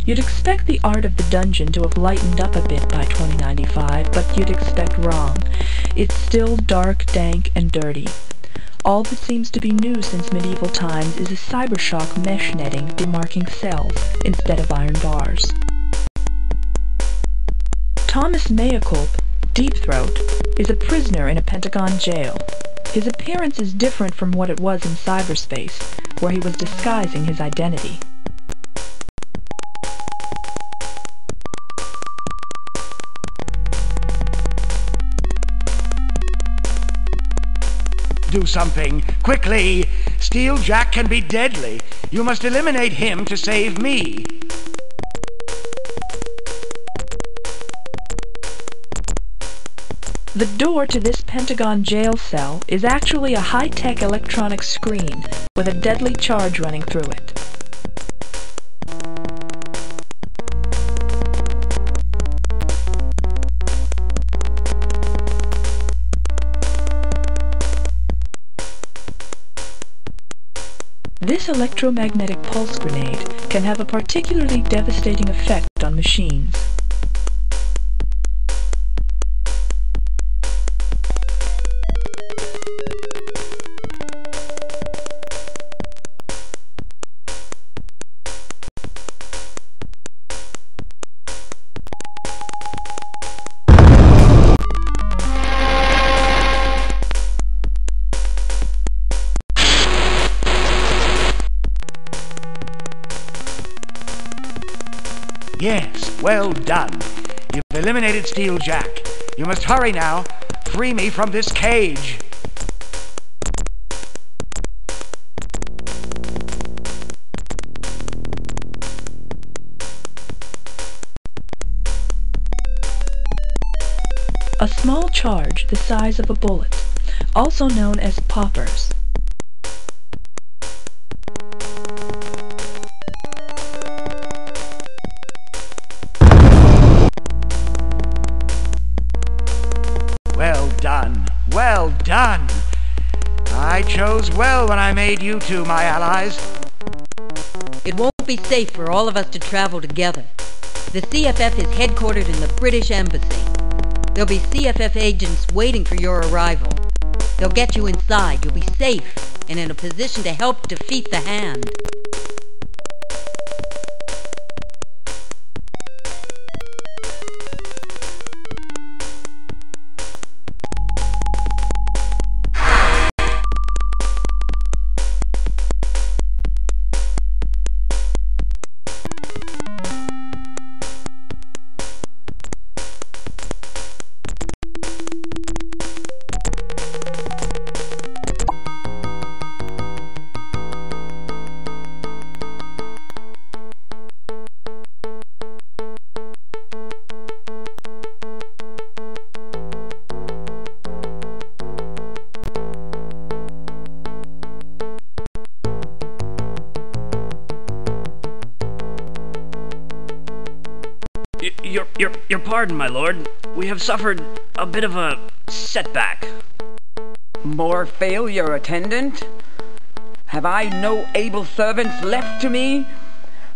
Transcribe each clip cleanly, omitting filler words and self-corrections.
You'd expect the art of the dungeon to have lightened up a bit by 2095, but you'd expect wrong. It's still dark, dank, and dirty. All that seems to be new since medieval times is a cybershock mesh netting demarking cells instead of iron bars. Thomas Meyaculp, Deep Throat, is a prisoner in a Pentagon jail. His appearance is different from what it was in cyberspace, where he was disguising his identity. Do something, quickly! Steel Jack can be deadly. You must eliminate him to save me. The door to this Pentagon jail cell is actually a high-tech electronic screen with a deadly charge running through it. This electromagnetic pulse grenade can have a particularly devastating effect on machines. Yes, well done. You've eliminated Steel Jack. You must hurry now. Free me from this cage. A small charge the size of a bullet, also known as poppers. Well done. Well done. I chose well when I made you two my allies. It won't be safe for all of us to travel together. The CFF is headquartered in the British Embassy. There'll be CFF agents waiting for your arrival. They'll get you inside. You'll be safe and in a position to help defeat the Hand. Your pardon, my lord. We have suffered a bit of a setback. More failure, attendant? Have I no able servants left to me?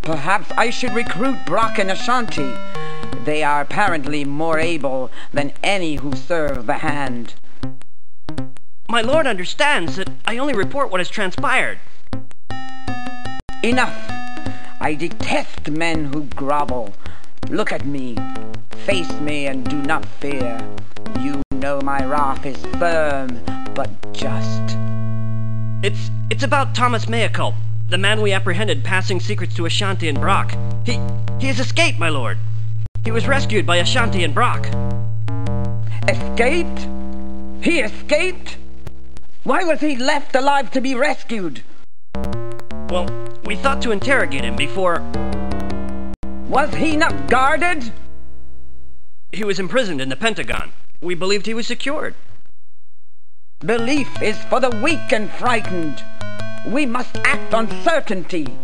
Perhaps I should recruit Brock and Ashanti. They are apparently more able than any who serve the Hand. My lord understands that I only report what has transpired. Enough! I detest men who grovel. Look at me. Face me and do not fear. You know my wrath is firm, but just. It's about Thomas Meyaculp, the man we apprehended passing secrets to Ashanti and Brock. He has escaped, my lord. He was rescued by Ashanti and Brock. Escaped? He escaped? Why was he left alive to be rescued? Well, we thought to interrogate him before... Was he not guarded? He was imprisoned in the Pentagon. We believed he was secured. Belief is for the weak and frightened. We must act on certainty.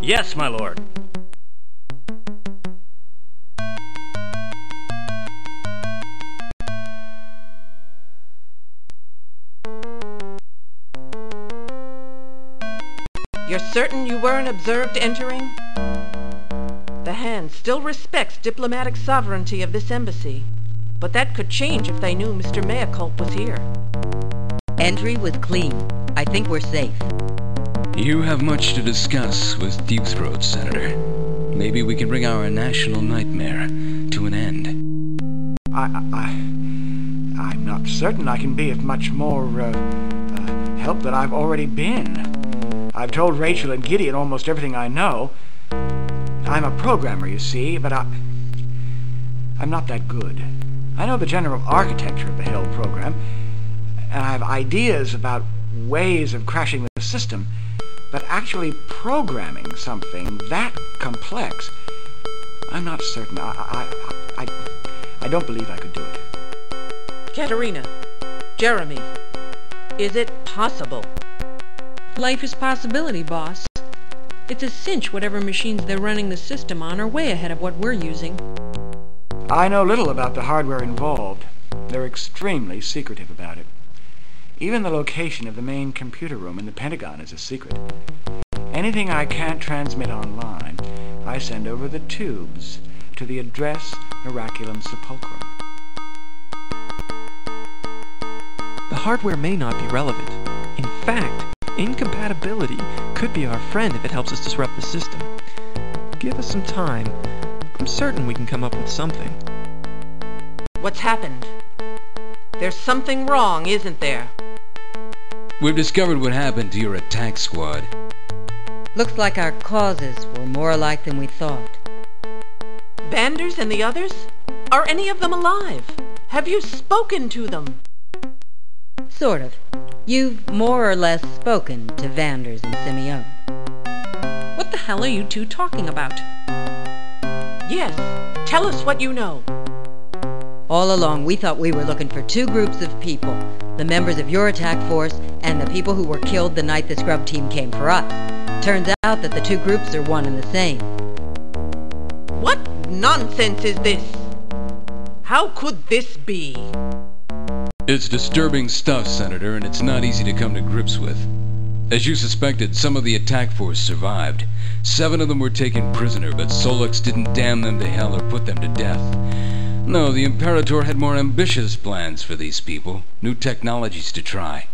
Yes, my lord. You're certain you weren't observed entering? The Hand still respects diplomatic sovereignty of this embassy, but that could change if they knew Mr. Meaculp was here. Entry was clean. I think we're safe. You have much to discuss with Deep Throat, Senator. Maybe we can bring our national nightmare to an end. I'm not certain I can be of much more help than I've already been. I've told Rachel and Gideon almost everything I know. I'm a programmer, you see, but I'm not that good. I know the general architecture of the Hell program, and I have ideas about ways of crashing the system, but actually programming something that complex, I'm not certain. I don't believe I could do it. Katerina, Jeremy, is it possible? Life is possibility, boss. It's a cinch whatever machines they're running the system on are way ahead of what we're using. I know little about the hardware involved. They're extremely secretive about it. Even the location of the main computer room in the Pentagon is a secret. Anything I can't transmit online, I send over the tubes to the address Miraculum Sepulchrum. The hardware may not be relevant. In fact, incompatibility could be our friend if it helps us disrupt the system. Give us some time. I'm certain we can come up with something. What's happened? There's something wrong, isn't there? We've discovered what happened to your attack squad. Looks like our causes were more alike than we thought. Vanders and the others? Are any of them alive? Have you spoken to them? Sort of. You've more or less spoken to Vanders and Simeon. What the hell are you two talking about? Yes, tell us what you know. All along, we thought we were looking for two groups of people, the members of your attack force and the people who were killed the night the scrub team came for us. Turns out that the two groups are one and the same. What nonsense is this? How could this be? It's disturbing stuff, Senator, and it's not easy to come to grips with. As you suspected, some of the attack force survived. 7 of them were taken prisoner, but Solux didn't damn them to hell or put them to death. No, the Imperator had more ambitious plans for these people, new technologies to try.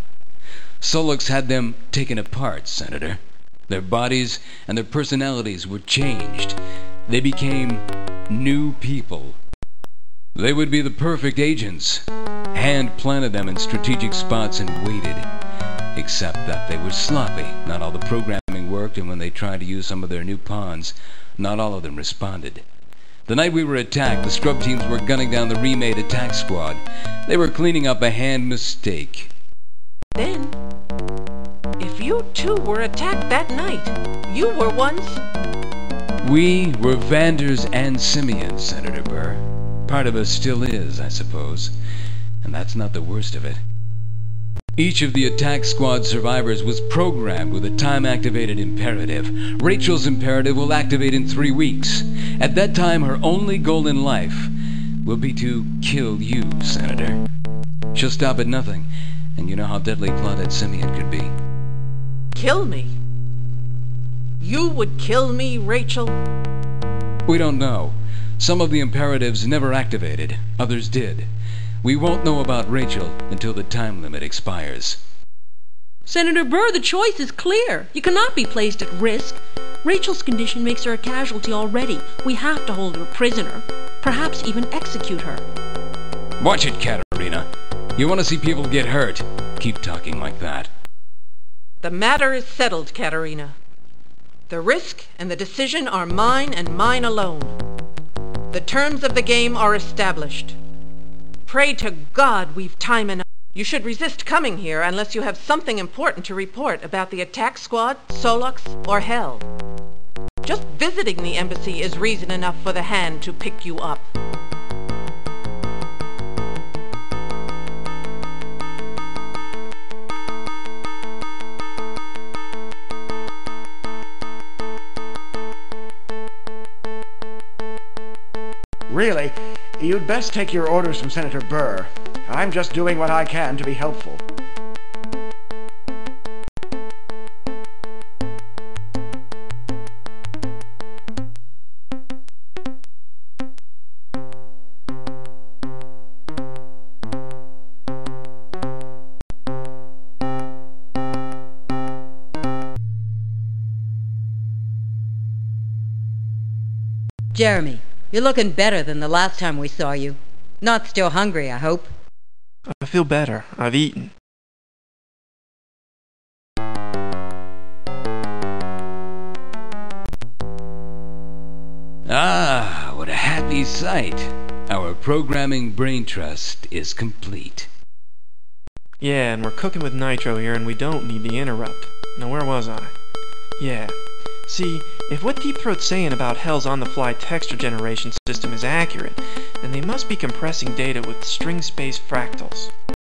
Solux had them taken apart, Senator. Their bodies and their personalities were changed. They became new people. They would be the perfect agents. Hand planted them in strategic spots and waited. Except that they were sloppy. Not all the programming worked, and when they tried to use some of their new pawns, not all of them responded. The night we were attacked, the scrub teams were gunning down the remade attack squad. They were cleaning up a hand mistake. Then, if you two were attacked that night, you were ones... We were Vanders and Simeons, Senator Burr. Part of us still is, I suppose. And that's not the worst of it. Each of the attack squad survivors was programmed with a time-activated imperative. Rachel's imperative will activate in 3 weeks. At that time, her only goal in life will be to kill you, Senator. She'll stop at nothing, and you know how deadly plotted Simeon could be. Kill me? You would kill me, Rachel? We don't know. Some of the imperatives never activated. Others did. We won't know about Rachel until the time limit expires. Senator Burr, the choice is clear. You cannot be placed at risk. Rachel's condition makes her a casualty already. We have to hold her prisoner. Perhaps even execute her. Watch it, Katerina. You want to see people get hurt? Keep talking like that. The matter is settled, Katerina. The risk and the decision are mine and mine alone. The terms of the game are established. Pray to God we've time enough. You should resist coming here unless you have something important to report about the attack squad, Solux, or Hell. Just visiting the embassy is reason enough for the Hand to pick you up. Really, you'd best take your orders from Senator Burr. I'm just doing what I can to be helpful. Jeremy, you're looking better than the last time we saw you. Not still hungry, I hope. I feel better. I've eaten. Ah, what a happy sight. Our programming brain trust is complete. Yeah, and we're cooking with nitro here and we don't need the interrupt. Now where was I? Yeah. See, if what Deep Throat's saying about Hell's on-the-fly texture generation system is accurate, then they must be compressing data with string space fractals.